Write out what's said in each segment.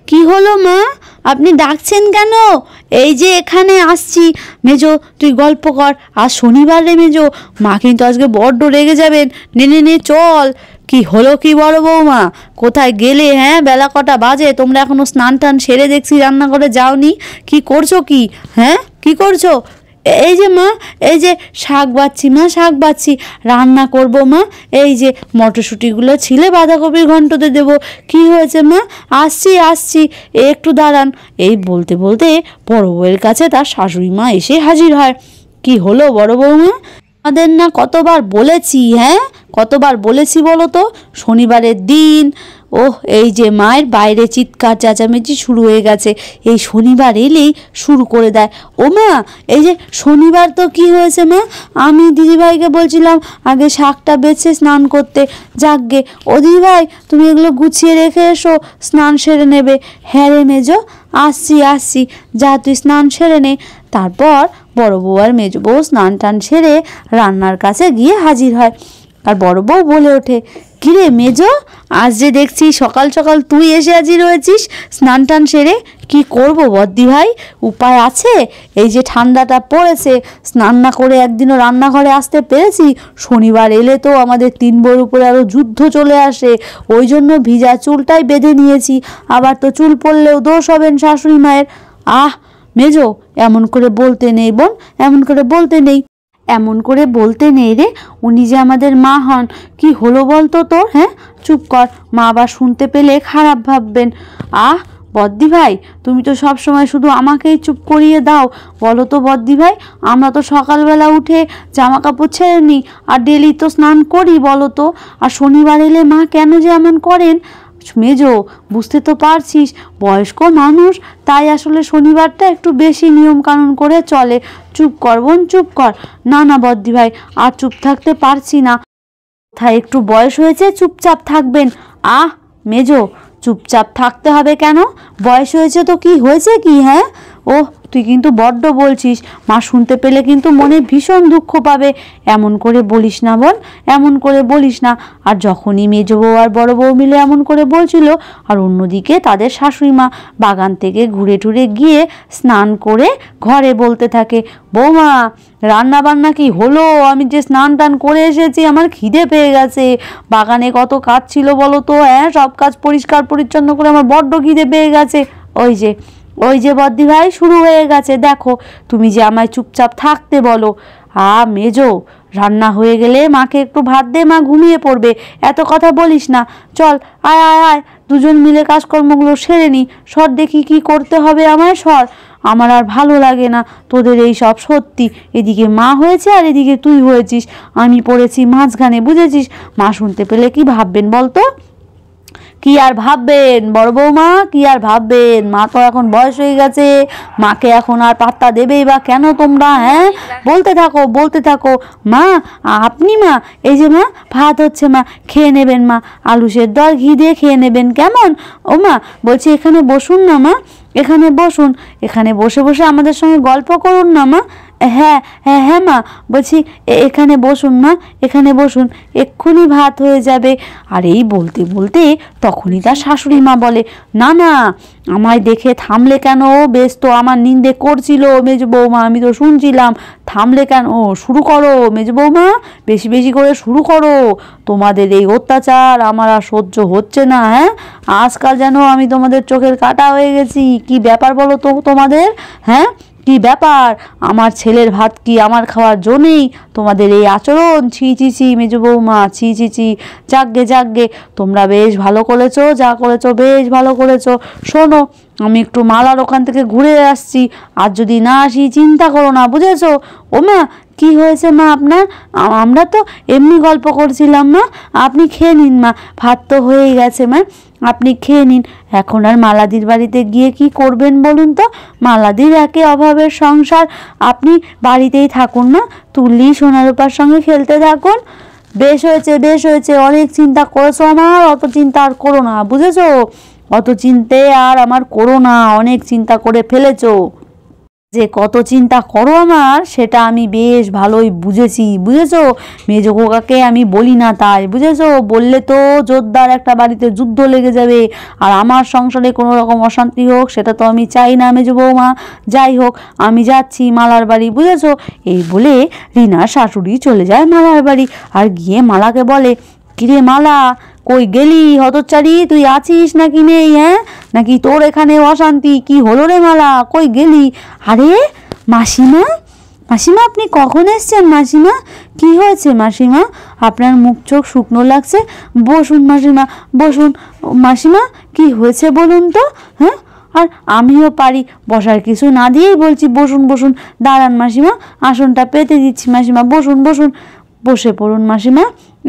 কি হলো মা? আপনি ডাকছেন কেন? এই যে এখানে আসছি। মেজো তুই গল্প কর, আজ শনিবার রে মেজো, মা কিন্তু আজকে বড্ড রেগে যাবেন। নে নে নে চল। কি হলো কি বড় বৌমা, কোথায় গেলে? হ্যাঁ, বেলা কটা বাজে, তোমরা এখনো স্নান টান সেরে দেখছি রান্নাঘরে যাওনি। কি করছো কি? হ্যাঁ, কি করছো? এই যে মা, এই যে শাক বাচ্ছি মা, শাক বাচ্ছি, রান্না করব মা। এই যে মটরশুঁটিগুলো ছিলে বাঁধাকপির ঘন্টতে দেবো। কি হয়েছে মা? আসছি আসছি, একটু দাঁড়ান। এই বলতে বলতে বড় বউয়ের কাছে তার শাশুড়ি মা এসে হাজির হয়। কি হলো বড় বৌমা? আমাদের না কতবার বলেছি, হ্যাঁ কতবার বলেছি বলো তো, শনিবারের দিন। ওহ, এই যে মায়ের বাইরে চিৎকার চেঁচামেচি শুরু হয়ে গেছে। এই শনিবার এলেই শুরু করে দেয়। ও মা, এই যে শনিবার তো কি হয়েছে মা? আমি দিদিভাইকে বলছিলাম আগে শাকটা বেছে স্নান করতে। যাকগে, ও দিদিভাই তুমি এগুলো গুছিয়ে রেখে এসো, স্নান সেরে নেবে। হ্যাঁ রে মেজো, আসছি আসছি, যা তুই স্নান সেরে নে। তারপর বড় বউ আর মেজ বউ স্নান টান সেরে রান্নার কাছে গিয়ে হাজির হয়। আর বড় বউ বলে ওঠে, কিরে মেজো, আজ যে দেখছি সকাল সকাল তুই এসে হাজির হয়েছিস স্নান টান সেরে। কি করব বদ্দি ভাই, উপায় আছে? এই যে ঠান্ডাটা পড়েছে, স্নান না করে একদিনও রান্নাঘরে আসতে পেরেছি। শনিবার এলে তো আমাদের তিন বউর উপরে আরও যুদ্ধ চলে আসে, ওই জন্য ভিজা চুলটাই বেঁধে নিয়েছি। আবার তো চুল পড়লেও দোষ হবেন শাশুড়ি মায়ের। আহ মেজো, এমন করে বলতে নেই বোন, এমন করে বলতে নেই, এমন করে বলতে নেই রে। উনি যে আমাদের মা হন। কি হলো বলতো তোর? হ্যাঁ, চুপ কর, মা আবার শুনতে পেলে খারাপ ভাববেন। আহ বদ্দি ভাই, তুমি তো সব সময় শুধু আমাকেই চুপ করিয়ে দাও। বলো তো বদ্দি ভাই, আমরা তো সকালবেলা উঠে জামা কাপড় ছেড়ে নিই আর ডেলি তো স্নান করি, বলো তো। আর শনিবার এলে মা কেন যে এমন করেন? মেজো, বুঝতে তো পারছিস বয়স্ক মানুষ, তাই আসলে শনিবারটা একটু বেশি নিয়ম কানুন করে চলে। চুপ কর বোন, চুপ কর। না না বদ্দি ভাই, আর চুপ থাকতে পারছি না। তাই একটু বয়স হয়েছে, চুপচাপ থাকবেন। আহ মেজো, চুপচাপ থাকতে হবে কেন? বয়স হয়েছে তো কি হয়েছে কি? হ্যাঁ, ও তুই কিন্তু বড্ড বলছিস, মা শুনতে পেলে কিন্তু মনে ভীষণ দুঃখ পাবে। এমন করে বলিস না বোন, এমন করে বলিস না। আর যখনই মেজ বউ আর বড় বউ মিলে এমন করে বলছিল, আর অন্যদিকে তাদের শাশুড়ি মা বাগান থেকে ঘুরে টুরে গিয়ে স্নান করে ঘরে বলতে থাকে, বৌমা রান্না বান্না কি হলো? আমি যে স্নান টান করে এসেছি, আমার খিদে পেয়ে গেছে। বাগানে কত কাজ ছিল বলো তো, হ্যাঁ সব কাজ পরিষ্কার পরিচ্ছন্ন করে আমার বড্ড খিদে পেয়ে গেছে। ওই যে বদ্দি ভাই শুরু হয়ে গেছে, দেখো। তুমি যে আমায় চুপচাপ থাকতে বলো। মেজো, রান্না হয়ে গেলে মাকে একটু ভাত দে, মা ঘুমিয়ে পড়বে। এত কথা বলিস না, চল আয় আয় আয়, দুজন মিলে কাজকর্মগুলো সেরে নি। সর দেখি কি করতে হবে আমায়, সর। আমার আর ভালো লাগে না তোদের এই সব, সত্যি। এদিকে মা হয়েছে আর এদিকে তুই হয়েছিস, আমি পড়েছি মাঝখানে, বুঝেছিস? মা শুনতে পেলে কি ভাববেন বলতো? কি আর ভাববেন বড় বৌমা, কি আর ভাববেন? মা তো এখন বয়স হয়ে গেছে, মাকে এখন আর পাত্তা দেবেই বা কেন তোমরা? হ্যাঁ, বলতে থাকো বলতে থাকো। মা আপনি, মা এই যে মা ভাত হচ্ছে, মা খেয়ে নেবেন, মা আলু সেদ্ধ আর ঘি দিয়ে খেয়ে নেবেন, কেমন? ও মা বলছি এখানে বসুন না মা, এখানে বসুন, এখানে বসে বসে আমাদের সঙ্গে গল্প করুন না মা। হ্যাঁ হ্যাঁ হ্যাঁ মা, বলছি এখানে বসুন মা, এখানে বসুন, এক্ষুনি ভাত হয়ে যাবে। আর এই বলতে বলতে তখনই তার শাশুড়ি মা বলে, না না, আমায় দেখে থামলে কেন? বেশ তো আমার নিন্দে করছিল মেজ বৌমা, আমি তো শুনছিলাম, থামলে কেন? শুরু করো মেজ বৌমা, বেশি বেশি করে শুরু করো। তোমাদের এই অত্যাচার আমার আর সহ্য হচ্ছে না। হ্যাঁ, আজকাল যেন আমি তোমাদের চোখের কাঁটা হয়ে গেছি। কি ব্যাপার বলো তো তোমাদের? হ্যাঁ, কি ব্যাপার? আমার ছেলের ভাত কি আমার খাওয়ার জন্যেই তোমাদের এই আচরণ? ছি ছি ছি মেজো বৌমা, ছি ছি ছি। যাকগে যাকগে, তোমরা বেশ ভালো করেছো, যা করেছো বেশ ভালো করেছো। শোনো, আমি একটু মালার ওখান থেকে ঘুরে আসছি, আর যদি না আসি চিন্তা করো না, বুঝেছো? ও মা, কি হয়েছে মা আপনার? আমরা তো এমনি গল্প করছিলাম মা, আপনি খেয়ে নিন মা, ভাত তো হয়েই গেছে মা, আপনি খেয়ে নিন। এখন আর মালাদির বাড়িতে গিয়ে কি করবেন বলুন তো? মালাদির একে অভাবের সংসার, আপনি বাড়িতেই থাকুন না, তুললি সোনারূপার সঙ্গে খেলতে থাকুন। বেশ হয়েছে বেশ হয়েছে, অনেক চিন্তা করেছো আমার, অত চিন্তা আর করো না, বুঝেছো? অত চিন্তে আর আমার করো না, অনেক চিন্তা করে ফেলেছো। যে কত চিন্তা করো আমার, সেটা আমি বেশ ভালোই বুঝেছি, বুঝেছো? মেজো খোকাকে আমি বলি না তাই, বুঝেছো? বললে তো জোরদার একটা বাড়িতে যুদ্ধ লেগে যাবে, আর আমার সংসারে কোনো রকম অশান্তি হোক সেটা তো আমি চাই না মেজো বৌমা। যাই হোক, আমি যাচ্ছি মালার বাড়ি, বুঝেছো? এই বলে রিনার শাশুড়ি চলে যায় মালার বাড়ি, আর গিয়ে মালাকে বলে, কিরে মালা, কই গেলি হতচ্চারি? তুই আছিস নাকি নেই? হ্যাঁ, নাকি তোর এখানে অশান্তি? কি হলো রে মালা, কই গেলি? আরে মাসিমা, মাসিমা আপনি কখন এসছেন মাসিমা? কি হয়েছে মাসিমা? আপনার মুখ চোখ শুকনো লাগছে। বসুন মাসিমা, বসুন। মাসিমা কি হয়েছে বলুন তো? হ্যাঁ, আর আমিও পারি বসার, কিছু না দিয়েই বলছি বসুন বসুন। দাঁড়ান মাসিমা, আসনটা পেতে দিচ্ছি মাসিমা, বসুন বসুন। বসে পড়ুন মাসিমা,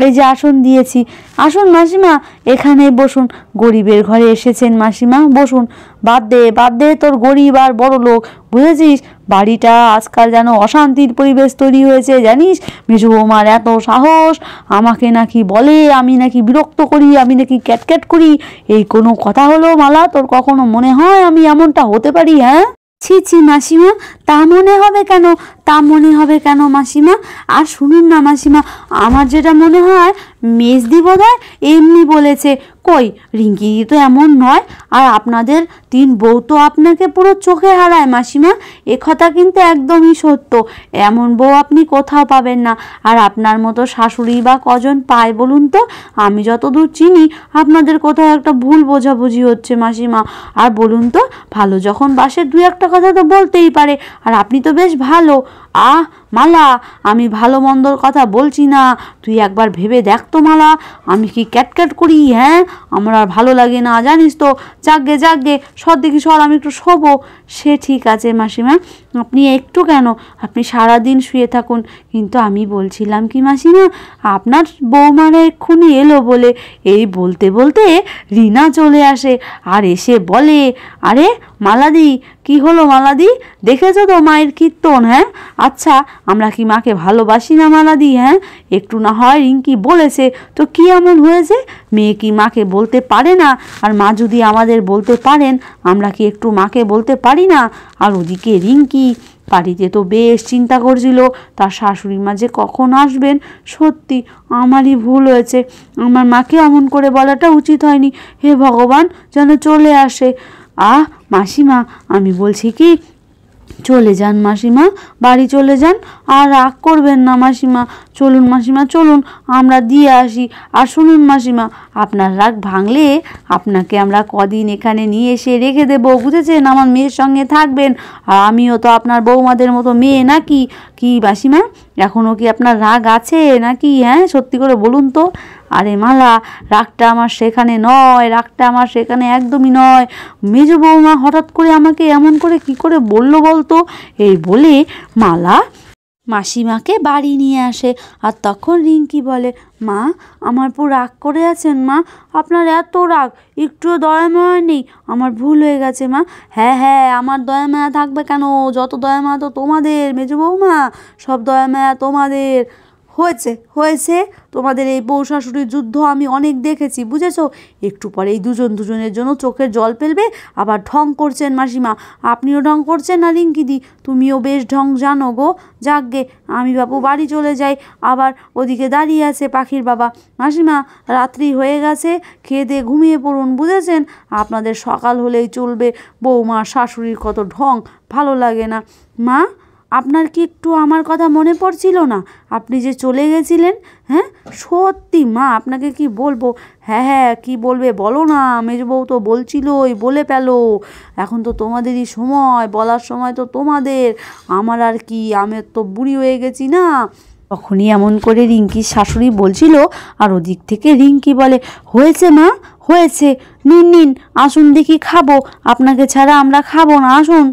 এই যে আসন দিয়েছি, আসুন মাসিমা, এখানেই বসুন। গরিবের ঘরে এসেছেন মাসিমা, বসুন। বাদ দে তোর গরিব আর বড় লোক, বুঝেছিস? বাড়িটা আজকাল যেন অশান্তির পরিবেশ তৈরি হয়েছে, জানিস? মেজো বৌমার এত সাহস, আমাকে নাকি বলে আমি নাকি বিরক্ত করি, আমি নাকি ক্যাটক্যাট করি। এই কোনো কথা হলো মালা? তোর কখনো মনে হয় আমি এমনটা হতে পারি? হ্যাঁ, ছি ছি মাসিমা, তা মনে হবে কেন? তা মনে হবে কেন মাসিমা? আর শুনুন না মাসিমা, আমার যেটা মনে হয় মেজদি বোধহয় এমনি বলেছে। কই, রিঙ্কি তো এমন নয়, আর আপনাদের 3 বউ তো আপনাকে পুরো চোখে হারায় মাসিমা। কথা কিন্তু একদমই সত্য, এমন বউ আপনি কোথাও পাবেন না। আর আপনার মতো শাশুড়ি বা কজন পায় বলুন তো? আমি যতদূর চিনি আপনাদের কোথাও একটা ভুল বোঝাবুঝি হচ্ছে মাসিমা। আর বলুন তো, ভালো যখন বাসে 2-1 কথা তো বলতেই পারে, আর আপনি তো বেশ ভালো। মালা, আমি ভালো মন্দর কথা বলছি না, তুই একবার ভেবে দেখ তো মালা, আমি কি ক্যাটক্যাট করি? হ্যাঁ, আমার আর ভালো লাগে না, জানিস তো। যাকগে সর দেখি, সর, আমি একটু শোবো। সে ঠিক আছে মাসিমা, আপনি একটু কেন, আপনি সারাদিন শুয়ে থাকুন। কিন্তু আমি বলছিলাম কি মাসিমা, আপনার বৌমারা এক্ষুনি এলো বলে। এই বলতে বলতে রিনা চলে আসে, আর এসে বলে, আরে মালাদি, কি হলো মালাদি? দেখেছো তো মায়ের কীর্তন? হ্যাঁ, আচ্ছা আমরা কি মাকে ভালোবাসি না মালাদি? হ্যাঁ, একটু না হয় রিঙ্কি বলেছে তো কি এমন হয়েছে? মেয়ে কি মাকে বলতে পারে না? আর মা যদি আমাদের বলতে পারেন, আমরা কি একটু মাকে বলতে পারি না? আর ওদিকে রিঙ্কি বাড়িতে তো বেশ চিন্তা করছিল তার শাশুড়ি মা যে কখন আসবেন। সত্যি আমারই ভুল হয়েছে, আমার মাকে এমন করে বলাটা উচিত হয়নি। হে ভগবান, যেন চলে আসে। মাসিমা, আমি বলছি কি, চলে যান মাসিমা, বাড়ি চলে যান, আর রাগ করবেন না মাসিমা। চলুন মাসিমা, চলুন, আমরা দিয়ে আসি। আর শুনুন মাসিমা, আপনার রাগ ভাঙলে আপনাকে আমরা কদিন এখানে নিয়ে এসে রেখে দেবো, বুঝেছেন? আমার মেয়ের সঙ্গে থাকবেন, আর আমিও তো আপনার বৌমাদের মতো মেয়ে নাকি? কি মাসিমা, এখনও কি আপনার রাগ আছে নাকি? হ্যাঁ, সত্যি করে বলুন তো। আরে মালা, রাগটা আমার সেখানে নয়, রাগটা আমার সেখানে একদমই নয়। মেজো বৌমা হঠাৎ করে আমাকে এমন করে কি করে বললো বলতো? এই বলে মালা মাসিমাকে বাড়ি নিয়ে আসে, আর তখন রিঙ্কি বলে, মা, আমার পুরো রাগ করে আছেন মা? আপনার এত রাগ, একটুও দয়া মায়া নেই? আমার ভুল হয়ে গেছে মা। হ্যাঁ, আমার দয়া মায়া থাকবে কেন? যত দয়া মায়া তো তোমাদের মেজো বৌমা, সব দয়া মায়া তোমাদের। হয়েছে তোমাদের এই বউ শাশুড়ির যুদ্ধ আমি অনেক দেখেছি, বুঝেছো? একটু পরে এই দুজনের জন্য চোখের জল ফেলবে, আবার ঢং করছেন মাসিমা। আপনিও ঢং করছেন না রিঙ্কিদি? তুমিও বেশ ঢং জানো গো। যাকগে, আমি বাবু বাড়ি চলে যাই। আবার ওদিকে দাঁড়িয়ে আছে পাখির বাবা। মাসিমা, রাত্রি হয়ে গেছে, খেয়ে দিয়ে ঘুমিয়ে পড়ুন, বুঝেছেন? আপনাদের সকাল হলেই চলবে। বৌমা শাশুড়ির কত ঢং, ভালো লাগে না। মা, আপনার কি একটু আমার কথা মনে পড়ছিল না? আপনি যে চলে গেছিলেন। হ্যাঁ, সত্যি মা, আপনাকে কি বলবো? হ্যাঁ, কি বলবে বলো না? মেজবউ তো বলছিলই, বলে পেলো। এখন তো তোমাদেরই সময়, বলার সময় তো তোমাদের। আমার আর কি, আমি তো বুড়ি হয়ে গেছি না। তখনই এমন করে রিঙ্কির শাশুড়ি বলছিল, আর ওদিক থেকে রিঙ্কি বলে, হয়েছে মা, হয়েছে, নিন আসুন দেখি খাবো, আপনাকে ছাড়া আমরা খাবো না, আসুন।